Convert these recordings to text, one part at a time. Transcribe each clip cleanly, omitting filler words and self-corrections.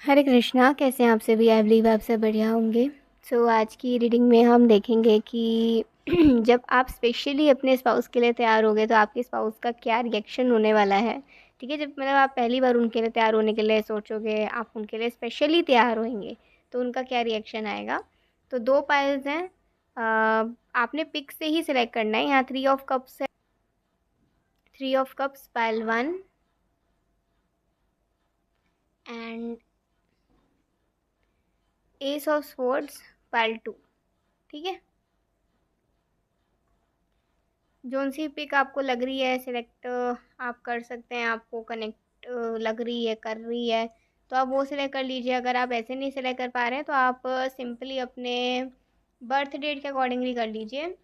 हरे कृष्णा, कैसे हैं आप सभी? आई बिलीव आप सब बढ़िया होंगे। आज की रीडिंग में हम देखेंगे कि जब आप स्पेशली अपने स्पाउस के लिए तैयार होगे तो आपके स्पाउस का क्या रिएक्शन होने वाला है। ठीक है, जब मतलब आप पहली बार उनके लिए तैयार होने के लिए सोचोगे, आप उनके लिए स्पेशली तैयार होंगे तो उनका क्या रिएक्शन आएगा। तो 2 पाइल्स हैं, आपने पिक से ही सिलेक्ट करना है। यहाँ 3 ऑफ कप्स है, 3 of cups pile 1 and S of swords pile 2। ठीक है, जोन सी पिक आपको लग रही है सिलेक्ट आप कर सकते हैं। आपको कनेक्ट लग रही है, कर रही है, तो आप वो सिलेक्ट कर लीजिए। अगर आप ऐसे नहीं सिलेक्ट कर पा रहे हैं तो आप सिंपली अपने बर्थ डेट के अकॉर्डिंगली कर लीजिए।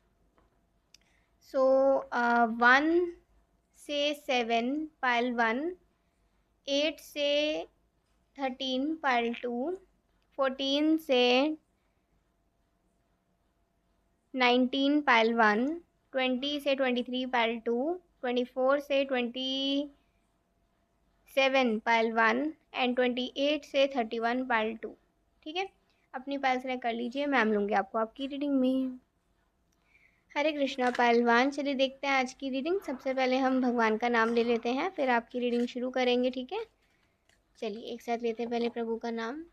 सो 1 से 7 पाइल 1, 8 से 13 पाइल 2, 14 से 19 पाइल 1, 20 से 23 पाइल 2, 24 से 27 पाइल 1 एंड 28 से 31 पाइल 2। ठीक है, अपनी पाइल सेलेक्ट कर लीजिए, मैम लूँगी आपको आपकी रीडिंग में। हरे कृष्णा पाइल 1। चलिए देखते हैं आज की रीडिंग। सबसे पहले हम भगवान का नाम ले लेते हैं, फिर आपकी रीडिंग शुरू करेंगे। ठीक है, चलिए एक साथ लेते हैं पहले प्रभु का नाम।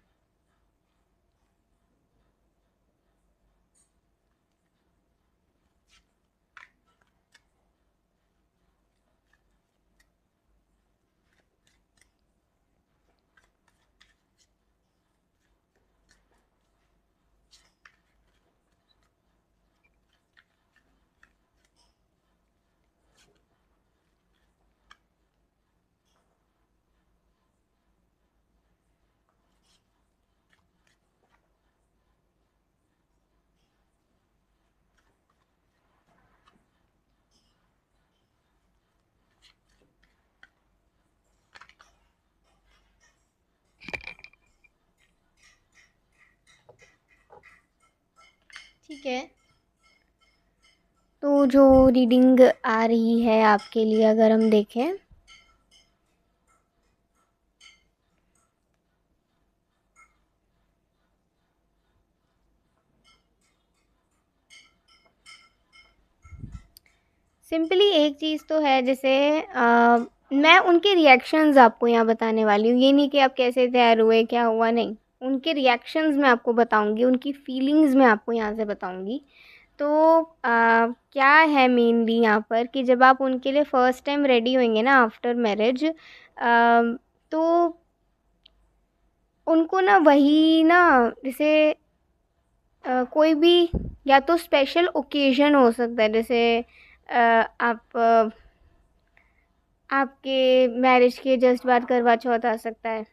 ठीक है, तो जो रीडिंग आ रही है आपके लिए, अगर हम देखें सिंपली एक चीज़ तो है, जैसे मैं उनके रिएक्शंस आपको यहाँ बताने वाली हूँ। ये नहीं कि आप कैसे तैयार हुए, क्या हुआ, नहीं। उनके रिएक्शंस मैं आपको बताऊँगी, उनकी फीलिंग्स मैं आपको यहाँ से बताऊँगी। तो क्या है मेनली यहाँ पर कि जब आप उनके लिए फ़र्स्ट टाइम रेडी होंगे ना आफ्टर मैरिज, तो उनको ना वही ना, जैसे कोई भी या तो स्पेशल ओकेज़न हो सकता है, जैसे आप आपके मैरिज के जस्ट बाद करवा चौथ आ सकता है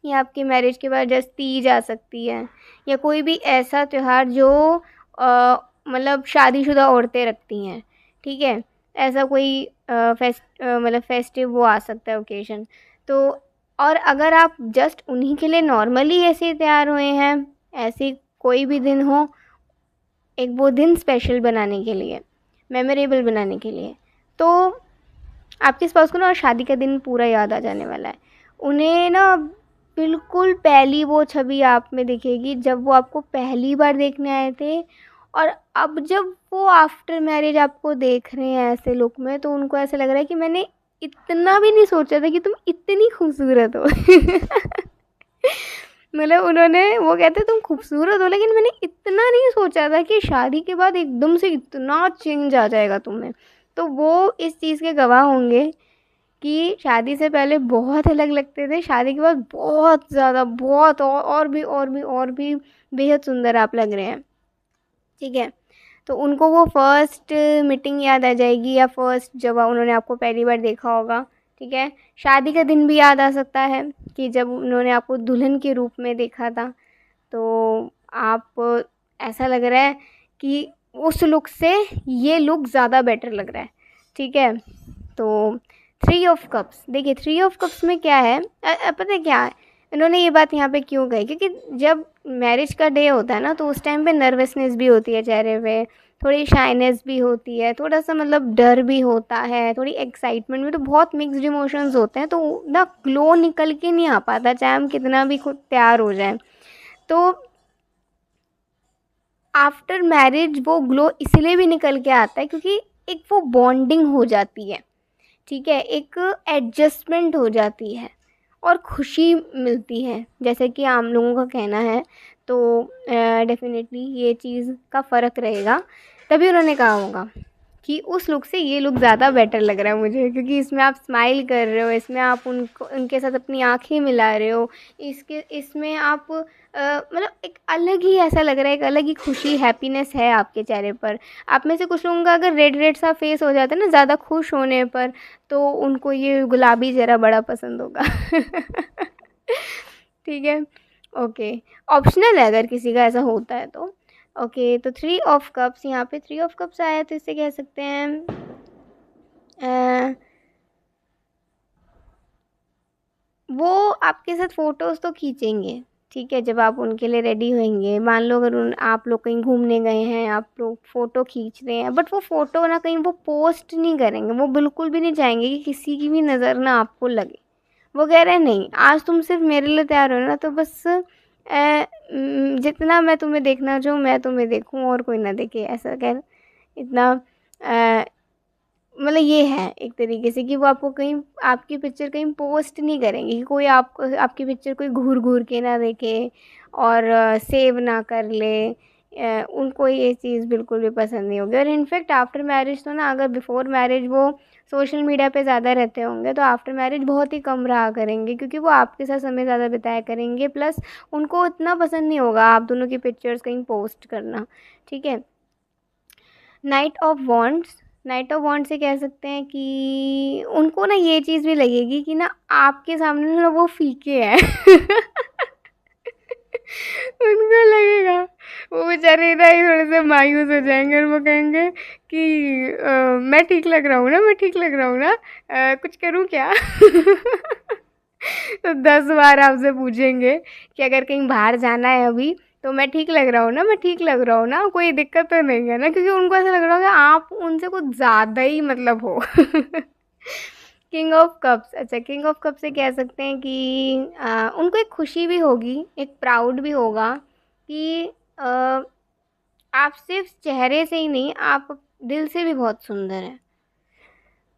या आपकी मैरिज के बाद जस्ट तीज आ सकती है, या कोई भी ऐसा त्यौहार जो मतलब शादीशुदा औरतें रखती हैं। ठीक है, ऐसा कोई मतलब फेस्टिव वो आ सकता है ओकेजन। तो और अगर आप जस्ट उन्हीं के लिए नॉर्मली ऐसे तैयार हुए हैं, ऐसे कोई भी दिन हो, एक वो दिन स्पेशल बनाने के लिए, मेमोरेबल बनाने के लिए, तो आपके स्पाउस को ना शादी का दिन पूरा याद आ जाने वाला है। उन्हें ना बिल्कुल पहली वो छवि आप में दिखेगी जब वो आपको पहली बार देखने आए थे, और अब जब वो आफ्टर मैरिज आपको देख रहे हैं ऐसे लुक में, तो उनको ऐसा लग रहा है कि मैंने इतना भी नहीं सोचा था कि तुम इतनी खूबसूरत हो मतलब उन्होंने, वो कहते तुम खूबसूरत हो, लेकिन मैंने इतना नहीं सोचा था कि शादी के बाद एकदम से इतना चेंज आ जाएगा तुम्हें। तो वो इस चीज़ के गवाह होंगे कि शादी से पहले बहुत अलग लगते थे, शादी के बाद बहुत ज़्यादा, बहुत और भी बेहद सुंदर आप लग रहे हैं। ठीक है, तो उनको वो फर्स्ट मीटिंग याद आ जाएगी, या फर्स्ट जब उन्होंने आपको पहली बार देखा होगा। ठीक है, शादी का दिन भी याद आ सकता है कि जब उन्होंने आपको दुल्हन के रूप में देखा था, तो आप, ऐसा लग रहा है कि उस लुक से ये लुक ज़्यादा बेटर लग रहा है। ठीक है, तो 3 ऑफ कप्स, देखिए 3 ऑफ कप्स में क्या है, पता है क्या है, इन्होंने ये बात यहाँ पे क्यों कही, क्योंकि जब मैरिज का डे होता है ना, तो उस टाइम पे नर्वसनेस भी होती है चेहरे पे, थोड़ी शाइनेस भी होती है, थोड़ा-सा मतलब डर भी होता है, थोड़ी एक्साइटमेंट भी, तो बहुत मिक्स्ड इमोशंस होते हैं, तो ना ग्लो निकल के नहीं आ पाता, चाहे हम कितना भी खुद तैयार हो जाएँ। तो आफ्टर मैरिज वो ग्लो इसलिए भी निकल के आता है क्योंकि एक वो बॉन्डिंग हो जाती है, ठीक है? एक एडजस्टमेंट हो जाती है और खुशी मिलती है, जैसे कि आम लोगों का कहना है। तो डेफ़िनेटली ये चीज़ का फ़र्क रहेगा, तभी उन्होंने कहा होगा कि उस लुक से ये लुक ज़्यादा बेटर लग रहा है मुझे, क्योंकि इसमें आप स्माइल कर रहे हो, इसमें आप उनको उनके साथ अपनी आँखें मिला रहे हो, इसमें आप मतलब एक अलग ही ऐसा लग रहा है, एक अलग ही खुशी, हैप्पीनेस है आपके चेहरे पर। आप में से कुछ लोगों का अगर रेड रेड सा फेस हो जाता है ना ज़्यादा खुश होने पर, तो उनको ये गुलाबी चेहरा बड़ा पसंद होगा। ठीक है? ओके, ऑप्शनल है अगर किसी का ऐसा होता है तो। ओके, तो 3 ऑफ कप्स, यहाँ पे 3 ऑफ कप्स आया, तो इसे कह सकते हैं वो आपके साथ फ़ोटोज़ तो खींचेंगे, ठीक है? जब आप उनके लिए रेडी होएंगे, मान लो अगर आप लोग कहीं घूमने गए हैं, आप लोग फ़ोटो खींच रहे हैं, बट वो फ़ोटो ना कहीं वो पोस्ट नहीं करेंगे, वो बिल्कुल भी नहीं चाहेंगे कि किसी की भी नज़र ना आपको लगे। वो कह रहे हैं नहीं, आज तुम सिर्फ मेरे लिए तैयार हो ना, तो बस जितना मैं तुम्हें देखना चाहूँ मैं तुम्हें देखूँ और कोई ना देखे, ऐसा कह इतना मतलब ये है एक तरीके से कि वो आपको कहीं आपकी पिक्चर कहीं पोस्ट नहीं करेंगे कि कोई आपको आपकी पिक्चर कोई घूर के ना देखे और सेव ना कर ले। उनको ये चीज़ बिल्कुल भी पसंद नहीं होगी। और इनफैक्ट आफ्टर मैरिज तो ना, अगर बिफोर मैरिज वो सोशल मीडिया पे ज़्यादा रहते होंगे, तो आफ्टर मैरिज बहुत ही कम रहा करेंगे, क्योंकि वो आपके साथ समय ज़्यादा बिताया करेंगे। प्लस उनको इतना पसंद नहीं होगा आप दोनों की पिक्चर्स कहीं पोस्ट करना, ठीक है? Night of wands, night of wands से कह सकते हैं कि उनको ना ये चीज़ भी लगेगी कि ना आपके सामने ना वो फीके हैं। उनको लगेगा, वो बेचारे ना ही थोड़े से मायूस हो जाएंगे और वो कहेंगे कि मैं ठीक लग रहा हूँ ना, मैं ठीक लग रहा हूँ ना, कुछ करूँ क्या? तो 10 बार आपसे पूछेंगे कि अगर कहीं बाहर जाना है अभी, तो मैं ठीक लग रहा हूँ ना, मैं ठीक लग रहा हूँ ना, कोई दिक्कत तो नहीं है ना? क्योंकि उनको ऐसा लग रहा होगा आप उनसे कुछ ज़्यादा ही मतलब हो। किंग ऑफ कप्स, अच्छा किंग ऑफ कप से कह सकते हैं कि उनको एक खुशी भी होगी, एक प्राउड भी होगा कि आप सिर्फ चेहरे से ही नहीं, आप दिल से भी बहुत सुंदर हैं।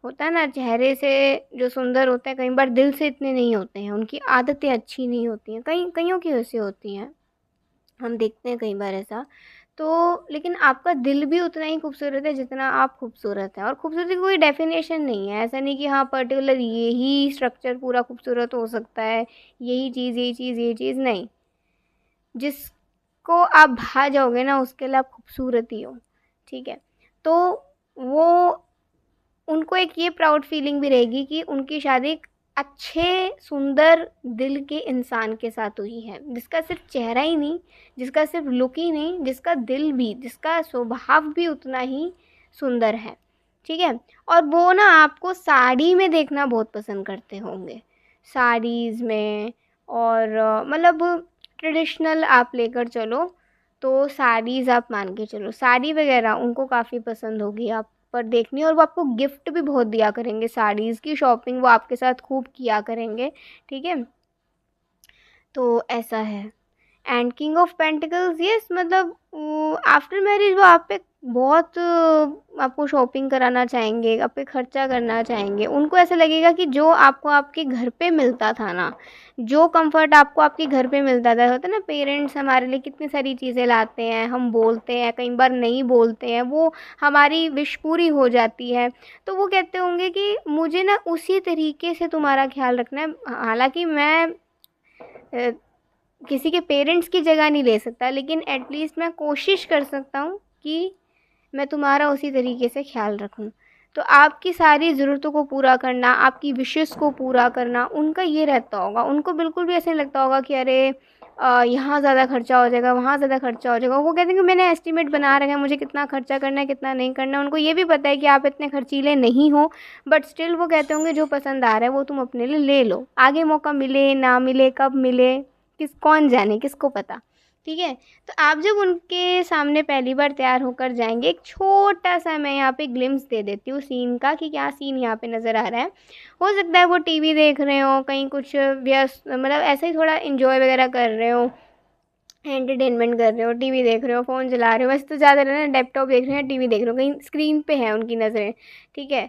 होता है ना, चेहरे से जो सुंदर होते हैं कई बार दिल से इतने नहीं होते हैं, उनकी आदतें अच्छी नहीं होती हैं, कईयों की वैसी होती हैं, हम देखते हैं कई बार ऐसा। तो लेकिन आपका दिल भी उतना ही खूबसूरत है जितना आप खूबसूरत हैं, और खूबसूरती की कोई डेफिनेशन नहीं है, ऐसा नहीं कि हाँ पर्टिकुलर यही स्ट्रक्चर पूरा खूबसूरत हो सकता है, यही चीज़ यही चीज़ यही चीज़ नहीं। जिसको आप भा जाओगे ना उसके लिए आप खूबसूरत ही हो, ठीक है? तो वो उनको एक ये प्राउड फीलिंग भी रहेगी कि उनकी शादी एक अच्छे सुंदर दिल के इंसान के साथ हुई है, जिसका सिर्फ चेहरा ही नहीं, जिसका सिर्फ लुक ही नहीं, जिसका दिल भी, जिसका स्वभाव भी उतना ही सुंदर है, ठीक है? और वो ना आपको साड़ी में देखना बहुत पसंद करते होंगे, साड़ीज़ में, और मतलब ट्रेडिशनल आप लेकर चलो, तो साड़ीज़ आप मान के चलो, साड़ी वगैरह उनको काफ़ी पसंद होगी आप पर देखनी, और वो आपको गिफ्ट भी बहुत दिया करेंगे, साड़ीज़ की शॉपिंग वो आपके साथ खूब किया करेंगे, ठीक है? तो ऐसा है। And king of pentacles, yes, मतलब आफ्टर मैरिज वो आप पे बहुत आपको शॉपिंग कराना चाहेंगे, आप पे खर्चा करना चाहेंगे। उनको ऐसा लगेगा कि जो आपको आपके घर पे मिलता था ना, जो कंफर्ट आपको आपके घर पे मिलता था, होता है ना पेरेंट्स हमारे लिए कितनी सारी चीज़ें लाते हैं, हम बोलते हैं, कई बार नहीं बोलते हैं, वो हमारी विश पूरी हो जाती है, तो वो कहते होंगे कि मुझे ना उसी तरीके से तुम्हारा ख्याल रखना है। हालाँकि मैं अ, किसी के पेरेंट्स की जगह नहीं ले सकता, लेकिन एटलीस्ट मैं कोशिश कर सकता हूँ कि मैं तुम्हारा उसी तरीके से ख्याल रखूँ। तो आपकी सारी ज़रूरतों को पूरा करना, आपकी विशेज़ को पूरा करना, उनका ये रहता होगा। उनको बिल्कुल भी ऐसा नहीं लगता होगा कि अरे यहाँ ज़्यादा खर्चा हो जाएगा, वहाँ ज़्यादा खर्चा हो जाएगा। वो कहते हैं कि मैंने एस्टीमेट बना रखा है, मुझे कितना खर्चा करना है, कितना नहीं करना है। उनको ये भी पता है कि आप इतने खर्चीले नहीं हो, बट स्टिल वो कहते होंगे जो पसंद आ रहा है वो तुम अपने लिए ले लो। आगे मौका मिले, ना मिले, कब मिले, कौन जाने, किसको पता, ठीक है। तो आप जब उनके सामने पहली बार तैयार होकर जाएंगे, एक छोटा सा मैं यहाँ पे ग्लिम्स दे देती हूँ सीन का कि क्या सीन यहाँ पे नज़र आ रहा है। हो सकता है वो टीवी देख रहे हो, कहीं कुछ व्यस्त, मतलब ऐसे ही थोड़ा इन्जॉय वगैरह कर रहे हो, एंटरटेनमेंट कर रहे हो, टीवी देख रहे हो, फ़ोन चला रहे हो, वैसे तो ज़्यादा ना लैपटॉप देख रहे हैं, टीवी देख रहे हो, कहीं स्क्रीन पे है उनकी नज़रें। ठीक है।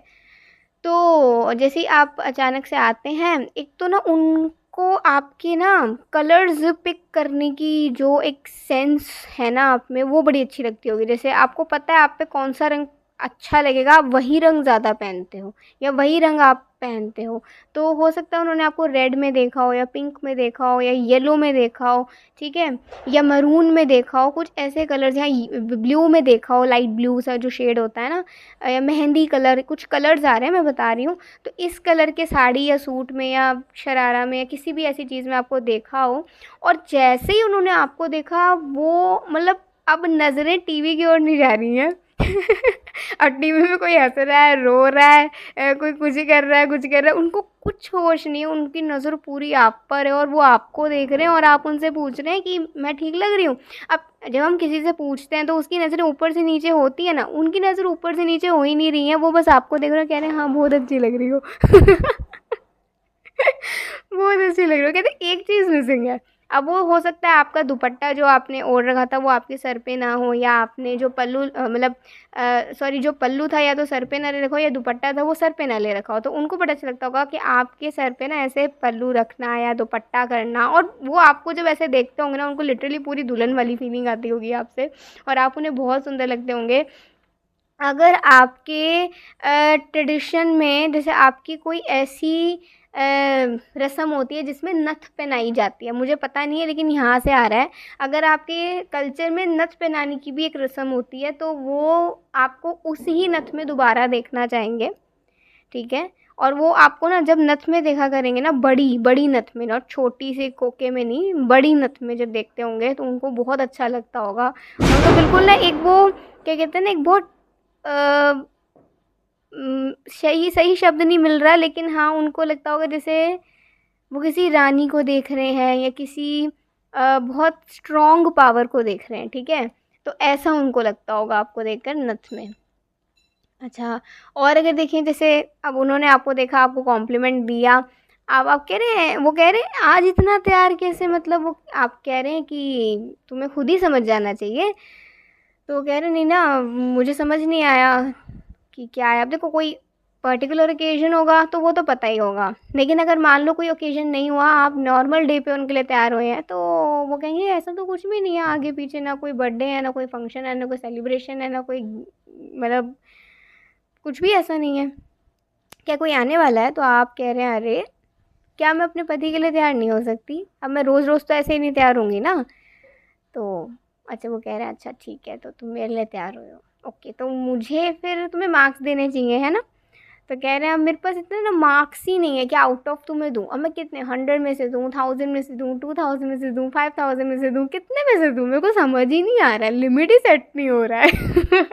तो जैसे ही आप अचानक से आते हैं, एक तो ना उनको आपके ना कलर्स पिक करने की जो एक सेंस है ना आप में, वो बड़ी अच्छी लगती होगी। जैसे आपको पता है आप पे कौन सा रंग अच्छा लगेगा, आप वही रंग ज़्यादा पहनते हो या वही रंग आप पहनते हो। तो हो सकता है उन्होंने आपको रेड में देखा हो या पिंक में देखा हो या येलो में देखा हो, ठीक है, या मरून में देखा हो, कुछ ऐसे कलर्स, या ब्लू में देखा हो, लाइट ब्लू सा जो शेड होता है ना, या मेहंदी कलर, कुछ कलर्स आ रहे हैं मैं बता रही हूँ। तो इस कलर के साड़ी या सूट में या शरारा में या किसी भी ऐसी चीज़ में आपको देखा हो, और जैसे ही उन्होंने आपको देखा, वो मतलब अब नज़रें टीवी की ओर नहीं जा रही हैं अब टीवी में कोई हंस रहा है, रो रहा है, कोई कुछ ही कर रहा है, कुछ कर रहा है, उनको कुछ होश नहीं है, उनकी नज़र पूरी आप पर है और वो आपको देख रहे हैं और आप उनसे पूछ रहे हैं कि मैं ठीक लग रही हूँ। अब जब हम किसी से पूछते हैं तो उसकी नज़रें ऊपर से नीचे होती है ना, उनकी नज़र ऊपर से नीचे हो ही नहीं रही है, वो बस आपको देख रहे हैं, कह रहे हैं हाँ बहुत अच्छी लग रही हो बहुत अच्छी लग रही हो, कहते एक चीज़ मिसिंग है। अब वो हो सकता है आपका दुपट्टा जो आपने ओढ़ रखा था वो आपके सर पे ना हो, या आपने जो पल्लू मतलब सॉरी जो पल्लू था या तो सर पे ना ले रखा हो, या दुपट्टा था वो सर पे ना ले रखा हो, तो उनको बड़ा अच्छा लगता होगा कि आपके सर पे ना ऐसे पल्लू रखना या दुपट्टा करना, और वो आपको जब ऐसे देखते होंगे ना, उनको लिटरली पूरी दुल्हन वाली फीलिंग आती होगी आपसे, और आप उन्हें बहुत सुंदर लगते होंगे। अगर आपके ट्रेडिशन में जैसे आपकी कोई ऐसी रस्म होती है जिसमें नथ पहनाई जाती है, मुझे पता नहीं है लेकिन यहाँ से आ रहा है, अगर आपके कल्चर में नथ पहनाने की भी एक रस्म होती है तो वो आपको उसी ही नथ में दोबारा देखना चाहेंगे। ठीक है। और वो आपको ना जब नथ में देखा करेंगे ना, बड़ी बड़ी नथ में ना, छोटी सी कोके में नहीं, बड़ी नथ में जब देखते होंगे तो उनको बहुत अच्छा लगता होगा। उनको बिल्कुल ना एक वो क्या कहते हैं ना, एक बहुत सही सही शब्द नहीं मिल रहा, लेकिन हाँ उनको लगता होगा जैसे वो किसी रानी को देख रहे हैं या किसी बहुत स्ट्रॉन्ग पावर को देख रहे हैं। ठीक है। तो ऐसा उनको लगता होगा आपको देखकर नथ में। अच्छा, और अगर देखें जैसे अब उन्होंने आपको देखा, आपको कॉम्प्लीमेंट दिया, अब आप कह रहे हैं, वो कह रहे हैं आज इतना तैयार कैसे, मतलब वो आप कह रहे हैं कि तुम्हें खुद ही समझ जाना चाहिए। तो वो कह रहे नहीं ना, मुझे समझ नहीं आया कि क्या है। अब देखो कोई पर्टिकुलर ओकेजन होगा तो वो तो पता ही होगा, लेकिन अगर मान लो कोई ओकेजन नहीं हुआ, आप नॉर्मल डे पे उनके लिए तैयार हुए हैं, तो वो कहेंगे ऐसा तो कुछ भी नहीं है आगे पीछे, ना कोई बर्थडे है, ना कोई फंक्शन है, ना कोई सेलिब्रेशन है, ना कोई मतलब कुछ भी ऐसा नहीं है, क्या कोई आने वाला है। तो आप कह रहे हैं अरे क्या मैं अपने पति के लिए तैयार नहीं हो सकती, अब मैं रोज़ रोज़ तो ऐसे ही नहीं तैयार होंगी ना। तो अच्छा वो कह रहे हैं अच्छा ठीक है, तो तुम मेरे लिए तैयार हो, ओके, तो मुझे फिर तुम्हें मार्क्स देने चाहिए है ना। तो कह रहे हैं अब मेरे पास इतने ना मार्क्स ही नहीं है कि आउट ऑफ तुम्हें दूँ, अब मैं कितने 100 में से दूँ, 1000 में से दूँ, 2000 में से दूँ, 5000 में से दूँ, कितने में से दूँ, मेरे को समझ ही नहीं आ रहा है, लिमिट ही सेट नहीं हो रहा है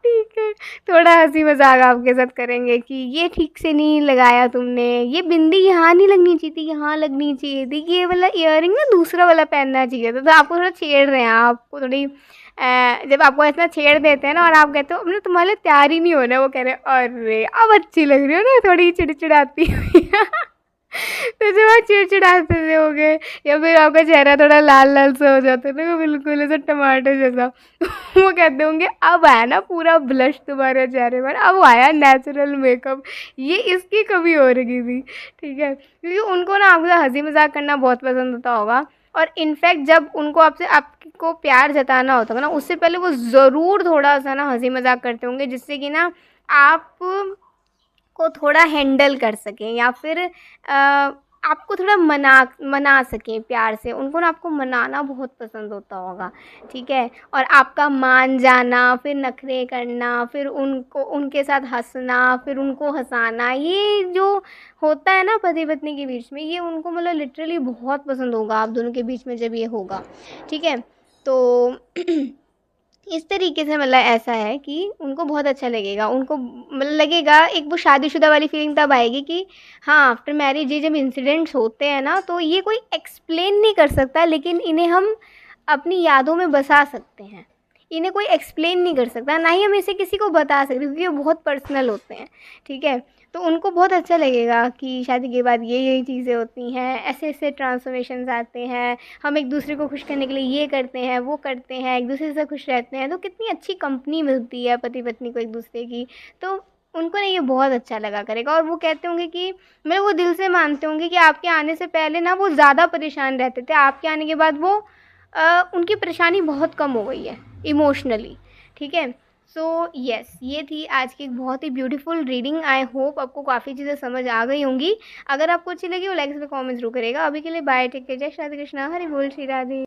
ठीक है। थोड़ा हंसी मजाक आपके साथ करेंगे कि ये ठीक से नहीं लगाया तुमने, ये बिंदी यहाँ नहीं लगनी चाहिए थी, यहाँ लगनी चाहिए थी, कि ये वाला ईयरिंग ना दूसरा वाला पहनना चाहिए था। तो आपको थोड़ा छेड़ रहे हैं, आपको थोड़ी जब आपको ऐसा छेड़ देते हैं ना और आप कहते हो अपने तुम्हारे तैयार ही नहीं होना, वो कह रहे हैं अरे अब अच्छी लग रही हो ना, थोड़ी चिड़चिड़ाती हुई तो जब आप चिड़चिड़ाते से हो गए या फिर आपका चेहरा थोड़ा लाल लाल सा हो जाता है ना, बिल्कुल ऐसा टमाटर जैसा वो कहते होंगे अब आया ना पूरा ब्लश तुम्हारे चेहरे पर, अब आया नेचुरल मेकअप, ये इसकी कमी हो रही थी। ठीक है, क्योंकि उनको ना आपसे हंसी मजाक करना बहुत पसंद होता होगा, और इनफैक्ट जब उनको आपसे आपको प्यार जताना होता है ना, उससे पहले वो ज़रूर थोड़ा सा ना हंसी मजाक करते होंगे, जिससे कि ना आप को थोड़ा हैंडल कर सकें, या फिर आपको थोड़ा मना सकें प्यार से। उनको ना आपको मनाना बहुत पसंद होता होगा। ठीक है। और आपका मान जाना, फिर नखरे करना, फिर उनको उनके साथ हंसना, फिर उनको हंसाना, ये जो होता है ना पति पत्नी के बीच में, ये उनको मतलब लिटरली बहुत पसंद होगा आप दोनों के बीच में जब ये होगा। ठीक है। तो इस तरीके से मतलब ऐसा है कि उनको बहुत अच्छा लगेगा, उनको मतलब लगेगा एक वो शादीशुदा वाली फीलिंग तब आएगी कि हाँ आफ्टर मैरिज ये जब इंसिडेंट्स होते हैं ना तो ये कोई एक्सप्लेन नहीं कर सकता, लेकिन इन्हें हम अपनी यादों में बसा सकते हैं। इन्हें कोई एक्सप्लेन नहीं कर सकता, ना ही हम इसे किसी को बता सकते क्योंकि ये बहुत पर्सनल होते हैं, ठीक है। तो उनको बहुत अच्छा लगेगा कि शादी के बाद ये चीज़ें होती हैं, ऐसे-ऐसे ट्रांसफॉर्मेशंस आते हैं, हम एक दूसरे को खुश करने के लिए ये करते हैं, वो करते हैं, एक दूसरे से खुश रहते हैं, तो कितनी अच्छी कंपनी मिलती है पति-पत्नी को एक दूसरे की। तो उनको ना ये बहुत अच्छा लगा करेगा और वो कहते होंगे कि मतलब वो दिल से मानते होंगे कि आपके आने से पहले ना वो ज़्यादा परेशान रहते थे, आपके आने के बाद वो उनकी परेशानी बहुत कम हो गई है इमोशनली, ठीक है। सो यस, ये थी आज की एक बहुत ही ब्यूटीफुल रीडिंग। आई होप आपको काफ़ी चीज़ें समझ आ गई होंगी। अगर आपको अच्छी लगी वो लाइक से कमेंट जरूर करेगा। अभी के लिए बाय, टेक केयर, जय राधे कृष्णा, हरि बोल, श्री राधे।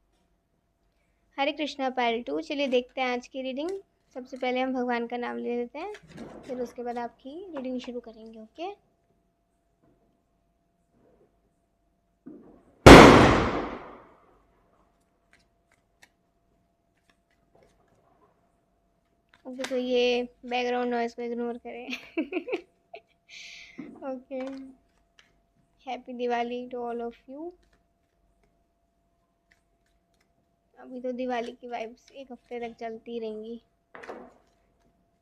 हरे कृष्णा पार्ट 2 चलिए देखते हैं आज की रीडिंग। सबसे पहले हम भगवान का नाम ले लेते हैं, फिर उसके बाद आपकी रीडिंग शुरू करेंगे। Okay, okay. तो ये बैकग्राउंड नॉइस को इग्नोर करें। Okay, happy Diwali to all of you. अभी तो दिवाली की वाइब्स एक हफ्ते तक चलती रहेंगी।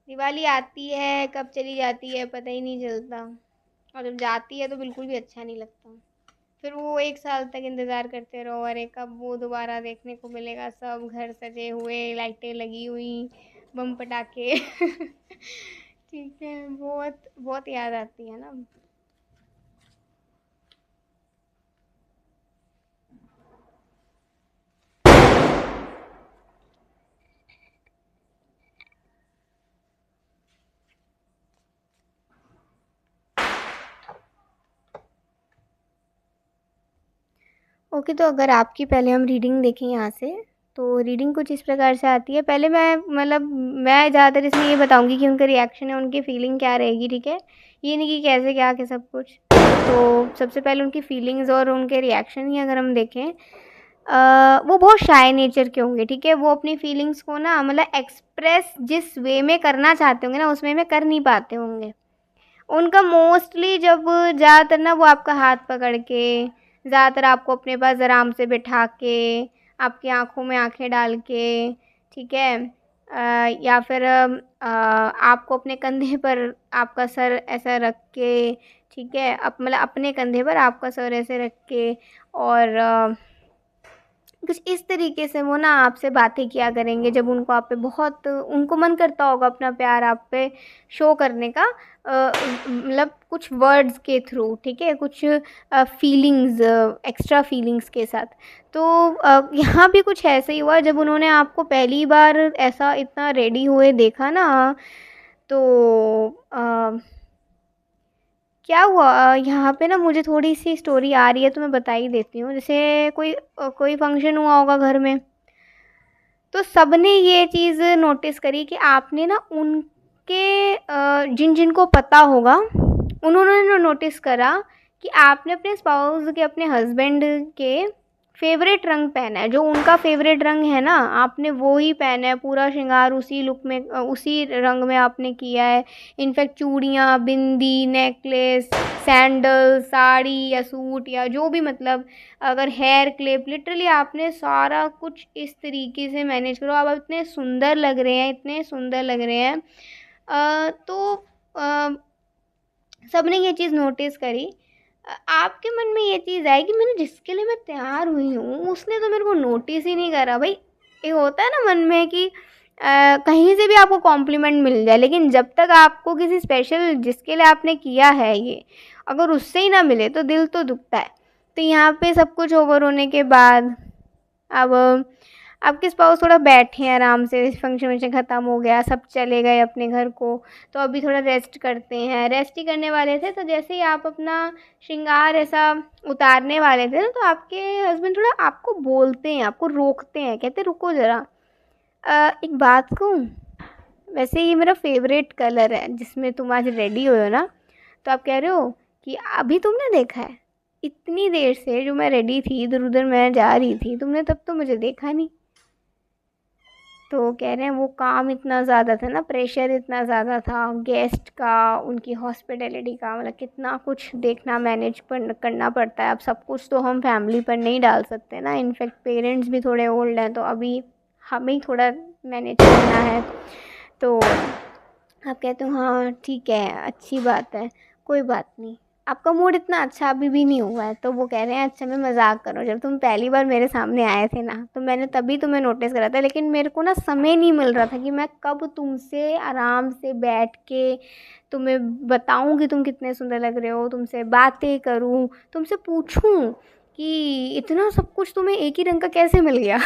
दिवाली आती है कब चली जाती है पता ही नहीं चलता, और जब जाती है तो बिल्कुल भी अच्छा नहीं लगता। फिर वो एक साल तक इंतज़ार करते रहो, अरे कब वो दोबारा देखने को मिलेगा, सब घर सजे हुए, लाइटें लगी हुई, बम पटाखे। ठीक है, बहुत बहुत याद आती है ना। ओके, तो अगर आपकी पहले हम रीडिंग देखें यहाँ से, तो रीडिंग कुछ इस प्रकार से आती है। पहले मैं मतलब मैं ज़्यादातर इसमें ये बताऊँगी कि उनका रिएक्शन है, उनकी फ़ीलिंग क्या रहेगी, ठीक है? ये नहीं कि कैसे क्या के सब कुछ। तो सबसे पहले उनकी फ़ीलिंग्स और उनके रिएक्शन ही अगर हम देखें, वो बहुत शाय नेचर के होंगे, ठीक है? वो अपनी फ़ीलिंग्स को ना मतलब एक्सप्रेस जिस वे में करना चाहते होंगे ना, उस वे में कर नहीं पाते होंगे। उनका मोस्टली जब ज़्यादातर ना वो आपका हाथ पकड़ के, ज़्यादातर आपको अपने पास आराम से बिठा के, आपकी आँखों में आँखें डाल के, ठीक है? या फिर आपको अपने कंधे पर आपका सर ऐसा रख के, ठीक है? मतलब अपने कंधे पर आपका सर ऐसे रख के, और कुछ इस तरीके से वो ना आपसे बातें किया करेंगे जब उनको आप पे बहुत उनको मन करता होगा अपना प्यार आप पे शो करने का, मतलब कुछ वर्ड्स के थ्रू, ठीक है, कुछ फीलिंग्स, एक्स्ट्रा फीलिंग्स के साथ। तो यहाँ भी कुछ ऐसे ही हुआ जब उन्होंने आपको पहली बार ऐसा इतना रेडी हुए देखा ना, तो क्या हुआ यहाँ पे ना मुझे थोड़ी सी स्टोरी आ रही है तो मैं बता ही देती हूँ। जैसे कोई फंक्शन हुआ होगा घर में, तो सबने ये चीज़ नोटिस करी कि आपने ना उनके जिन जिनको पता होगा उन्होंने ना नोटिस करा कि आपने अपने स्पाउस के, अपने हस्बैंड के फेवरेट रंग पहना है, जो उनका फेवरेट रंग है ना आपने वो ही पहना है, पूरा श्रृंगार उसी लुक में उसी रंग में आपने किया है। इनफैक्ट चूड़ियाँ, बिंदी, नेकलेस, सैंडल, साड़ी या सूट या जो भी, मतलब अगर हेयर क्लिप, लिटरली आपने सारा कुछ इस तरीके से मैनेज करो। आप इतने सुंदर लग रहे हैं, इतने सुंदर लग रहे हैं। तो सबने ये चीज़ नोटिस करी। आपके मन में ये चीज़ आई कि मैंने जिसके लिए मैं तैयार हुई हूँ उसने तो मेरे को नोटिस ही नहीं करा। भाई ये होता है ना मन में कि कहीं से भी आपको कॉम्प्लीमेंट मिल जाए, लेकिन जब तक आपको किसी स्पेशल जिसके लिए आपने किया है ये, अगर उससे ही ना मिले तो दिल तो दुखता है। तो यहाँ पे सब कुछ ओवर होने के बाद अब आपके स्पाउस थोड़ा बैठे हैं आराम से, फंक्शन वंक्शन ख़त्म हो गया, सब चले गए अपने घर को, तो अभी थोड़ा रेस्ट करते हैं। रेस्ट ही करने वाले थे, तो जैसे ही आप अपना श्रृंगार ऐसा उतारने वाले थे ना, तो आपके हस्बैंड थोड़ा आपको बोलते हैं, आपको रोकते हैं, कहते रुको ज़रा, एक बात कहूँ, वैसे ये मेरा फेवरेट कलर है जिसमें तुम आज रेडी हुए हो ना। तो आप कह रहे हो कि अभी तुमने देखा है, इतनी देर से जो मैं रेडी थी, इधर उधर मैं जा रही थी, तुमने तब तो मुझे देखा नहीं। तो वो कह रहे हैं वो काम इतना ज़्यादा था ना, प्रेशर इतना ज़्यादा था गेस्ट का, उनकी हॉस्पिटैलिटी का, मतलब कितना कुछ देखना, मैनेज करना पड़ता है। अब सब कुछ तो हम फैमिली पर नहीं डाल सकते ना, इनफैक्ट पेरेंट्स भी थोड़े ओल्ड हैं, तो अभी हमें ही थोड़ा मैनेज करना है। तो आप कहते हो हाँ ठीक है, अच्छी बात है, कोई बात नहीं, आपका मूड इतना अच्छा अभी भी नहीं हुआ है। तो वो कह रहे हैं अच्छा मैं मजाक कर रहा हूँ, जब तुम पहली बार मेरे सामने आए थे ना तो मैंने तभी तुम्हें नोटिस करा था, लेकिन मेरे को ना समय नहीं मिल रहा था कि मैं कब तुमसे आराम से बैठ के तुम्हें बताऊँ कि तुम कितने सुंदर लग रहे हो, तुमसे बातें करूँ, तुमसे पूछूँ कि इतना सब कुछ तुम्हें एक ही रंग का कैसे मिल गया।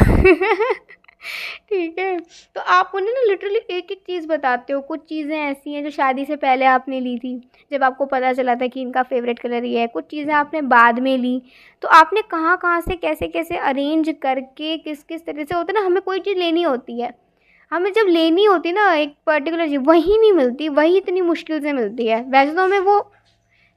ठीक है, तो आप उन्हें ना लिटरली एक एक चीज़ बताते हो। कुछ चीज़ें ऐसी हैं जो शादी से पहले आपने ली थी, जब आपको पता चला था कि इनका फेवरेट कलर ये है। कुछ चीज़ें आपने बाद में ली, तो आपने कहाँ कहाँ से कैसे कैसे अरेंज करके किस किस तरह से होता है ना, हमें कोई चीज़ लेनी होती है, हमें जब लेनी होती ना एक पर्टिकुलर चीज़, वही नहीं मिलती, वही इतनी मुश्किल से मिलती है। वैसे तो हमें वो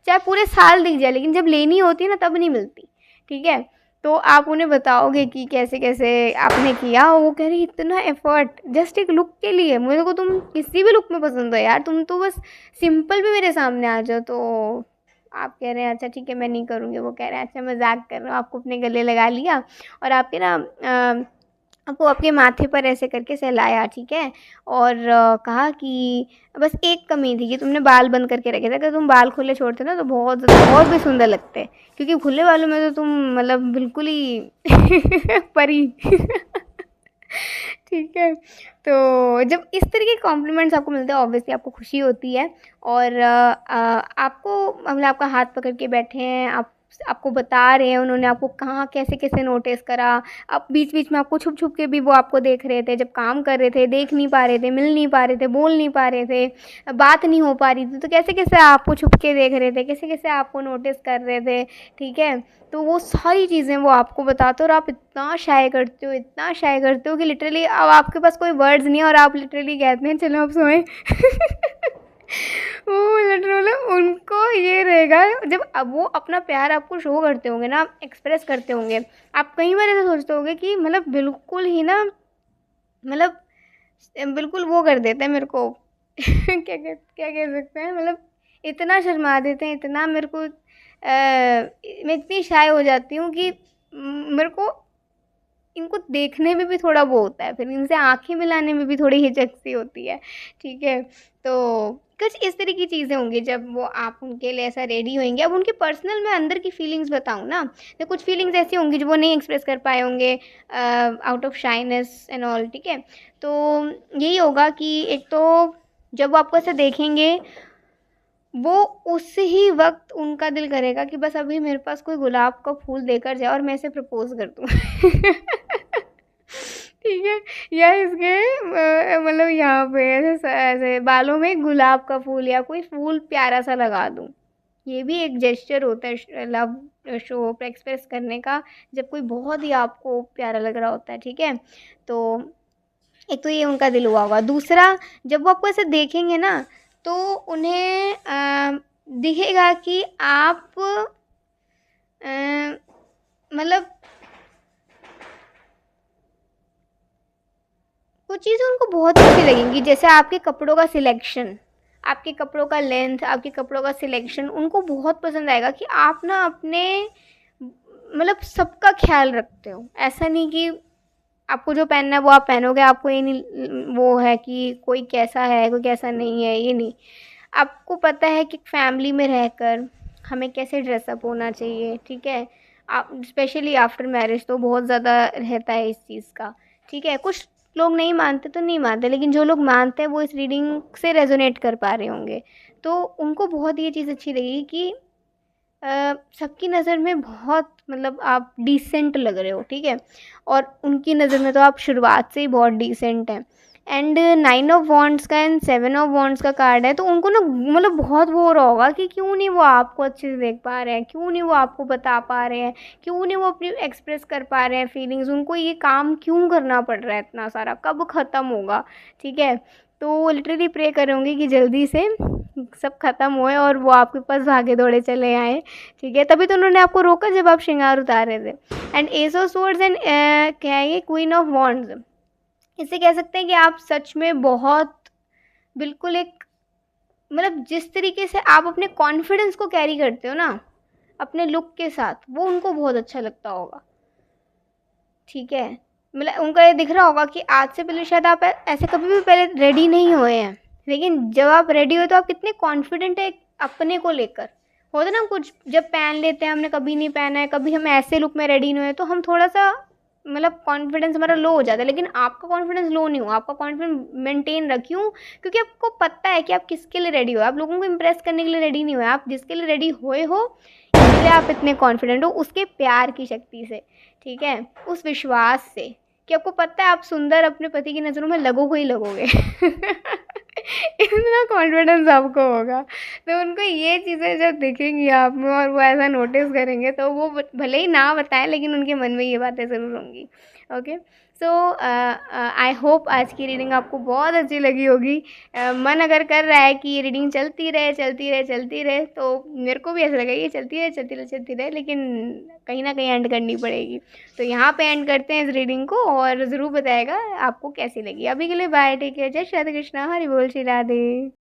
चाहे पूरे साल दिख जाए, लेकिन जब लेनी होती है ना तब नहीं मिलती। ठीक है, तो आप उन्हें बताओगे कि कैसे कैसे आपने किया। वो कह रही इतना एफर्ट जस्ट एक लुक के लिए, मुझे को तुम किसी भी लुक में पसंद हो यार, तुम तो बस सिंपल भी मेरे सामने आ जाओ। तो आप कह रहे हैं अच्छा ठीक है मैं नहीं करूँगी। वो कह रहे हैं अच्छा मजाक कर रहा हूँ, आपको अपने गले लगा लिया और आपके ना आपको आपके माथे पर ऐसे करके सहलाया, ठीक है, और कहा कि बस एक कमी थी कि तुमने बाल बंद करके रखे थे, अगर तुम बाल खुले छोड़ते ना तो बहुत ज़्यादा और भी सुंदर लगते, क्योंकि खुले बालों में तो तुम मतलब बिल्कुल ही परी। ठीक है, तो जब इस तरह के कॉम्प्लीमेंट्स आपको मिलते हैं ऑब्वियसली आपको खुशी होती है। और आपको मतलब आपका हाथ पकड़ के बैठे हैं, आपको बता रहे हैं उन्होंने आपको कहाँ कैसे कैसे नोटिस करा। अब बीच बीच में आपको छुप छुप के भी वो आपको देख रहे थे, जब काम कर रहे थे देख नहीं पा रहे थे, मिल नहीं पा रहे थे, बोल नहीं पा रहे थे, बात नहीं हो पा रही थी, तो कैसे कैसे आपको छुप के देख रहे थे, कैसे कैसे आपको नोटिस कर रहे थे। ठीक है, तो वो सारी चीज़ें वो आपको बताते हो और आप इतना शाय करते हो, इतना शाय करते हो कि लिटरली अब आपके पास कोई वर्ड्स नहीं है और आप लिटरली कहते हैं चलो अब सोएं। वो लिटरली उनको ये रहेगा जब अब वो अपना प्यार आपको शो करते होंगे ना, एक्सप्रेस करते होंगे, आप कई बार ऐसा सोचते होंगे कि मतलब बिल्कुल ही ना, मतलब बिल्कुल वो कर देते हैं मेरे को। क्या कह सकते हैं, मतलब इतना शर्मा देते हैं, इतना मेरे को मैं इतनी शाय हो जाती हूँ कि मेरे को इनको देखने में भी थोड़ा वो होता है, फिर इनसे आंखें मिलाने में भी थोड़ी हिचक सी होती है। ठीक है, तो कुछ इस तरह की चीज़ें होंगी जब वो आप उनके लिए ऐसा रेडी होंगे। अब उनके पर्सनल मैं अंदर की फीलिंग्स बताऊँ ना, तो कुछ फीलिंग्स ऐसी होंगी जो वो नहीं एक्सप्रेस कर पाए होंगे out of shyness and all. ठीक है, तो यही होगा कि एक तो जब वो आपको ऐसा देखेंगे, वो उस ही वक्त उनका दिल करेगा कि बस अभी मेरे पास कोई गुलाब का फूल देकर जाए और मैं इसे प्रपोज कर दूँ। ठीक है, या इसके मतलब यहाँ पे ऐसे ऐसे बालों में गुलाब का फूल या कोई फूल प्यारा सा लगा दूँ। ये भी एक जेस्चर होता है लव शो पे एक्सप्रेस करने का, जब कोई बहुत ही आपको प्यारा लग रहा होता है। ठीक है, तो एक तो ये उनका दिल हुआ होगा। दूसरा, जब वो आपको ऐसे देखेंगे ना तो उन्हें दिखेगा कि आप मतलब वो चीज़ें उनको बहुत अच्छी लगेंगी, जैसे आपके कपड़ों का सिलेक्शन, आपके कपड़ों का लेंथ, आपके कपड़ों का सिलेक्शन उनको बहुत पसंद आएगा कि आप ना अपने मतलब सबका ख्याल रखते हो। ऐसा नहीं कि आपको जो पहनना है वो आप पहनोगे, आपको ये नहीं वो है कि कोई कैसा है कोई कैसा नहीं है, ये नहीं। आपको पता है कि फैमिली में रहकर हमें कैसे ड्रेसअप होना चाहिए। ठीक है, आप स्पेशली आफ्टर मैरिज तो बहुत ज़्यादा रहता है इस चीज़ का। ठीक है, कुछ लोग नहीं मानते तो नहीं मानते, लेकिन जो लोग मानते हैं वो इस रीडिंग से रेजोनेट कर पा रहे होंगे, तो उनको बहुत ये चीज़ अच्छी लगेगी कि सबकी नज़र में बहुत मतलब आप डिसेंट लग रहे हो। ठीक है, और उनकी नज़र में तो आप शुरुआत से ही बहुत डिसेंट हैं। एंड 9 ऑफ वॉन्ड्स का एंड 7 ऑफ वॉन्ड्स का कार्ड है, तो उनको ना मतलब बहुत वो हो रहा होगा कि क्यों नहीं वो आपको अच्छे से देख पा रहे हैं, क्यों नहीं वो आपको बता पा रहे हैं, क्यों नहीं वो अपनी एक्सप्रेस कर पा रहे हैं फीलिंग्स, उनको ये काम क्यों करना पड़ रहा है इतना सारा, कब ख़त्म होगा। ठीक है, तो वो लिटरली प्रे कर रहे होंगे कि जल्दी से सब ख़त्म होए और वो आपके पास भागे दौड़े चले आए। ठीक है, तभी तो उन्होंने आपको रोका जब आप श्रृंगार उतार रहे थे। And S of swords and क्या है ये, क्वीन ऑफ वॉन्ड्स, इससे कह सकते हैं कि आप सच में बहुत बिल्कुल एक मतलब जिस तरीके से आप अपने कॉन्फिडेंस को कैरी करते हो ना अपने लुक के साथ, वो उनको बहुत अच्छा लगता होगा। ठीक है, मतलब उनको ये दिख रहा होगा कि आज से पहले शायद आप ऐसे कभी भी पहले रेडी नहीं हुए हैं, लेकिन जब आप रेडी हुए तो आप कितने कॉन्फिडेंट है अपने को लेकर। होता ना कुछ जब पहन लेते हैं, हमने कभी नहीं पहना है, कभी हम ऐसे लुक में रेडी नहीं हुए, तो हम थोड़ा सा मतलब कॉन्फिडेंस हमारा लो हो जाता है। लेकिन आपका कॉन्फिडेंस लो नहीं हुआ, आपका कॉन्फिडेंस मेंटेन रखियो, क्योंकि आपको पता है कि आप किसके लिए रेडी हो। आप लोगों को इम्प्रेस करने के लिए रेडी नहीं हुए, आप जिसके लिए रेडी हुए हो इसलिए आप इतने कॉन्फिडेंट हो, उसके प्यार की शक्ति से। ठीक है, उस विश्वास से कि आपको पता है आप सुंदर अपने पति की नज़रों में लगोगे ही लगोगे। इतना कॉन्फिडेंस आपको होगा, तो उनको ये चीज़ें जब दिखेंगी आप में और वो ऐसा नोटिस करेंगे, तो वो भले ही ना बताएं लेकिन उनके मन में ये बातें ज़रूर होंगी। ओके, सो आई होप आज की रीडिंग आपको बहुत अच्छी लगी होगी। मन अगर कर रहा है कि ये रीडिंग चलती रहे चलती रहे चलती रहे, तो मेरे को भी ऐसा लगा ये चलती रहे चलती रहे चलती रहे, लेकिन कहीं ना कहीं एंड करनी पड़ेगी। तो यहाँ पे एंड करते हैं इस रीडिंग को, और ज़रूर बताएगा आपको कैसी लगी। अभी के लिए बाय, टेक केयर, जय श्री राधे कृष्णा, हरि बोल, श्री राधे।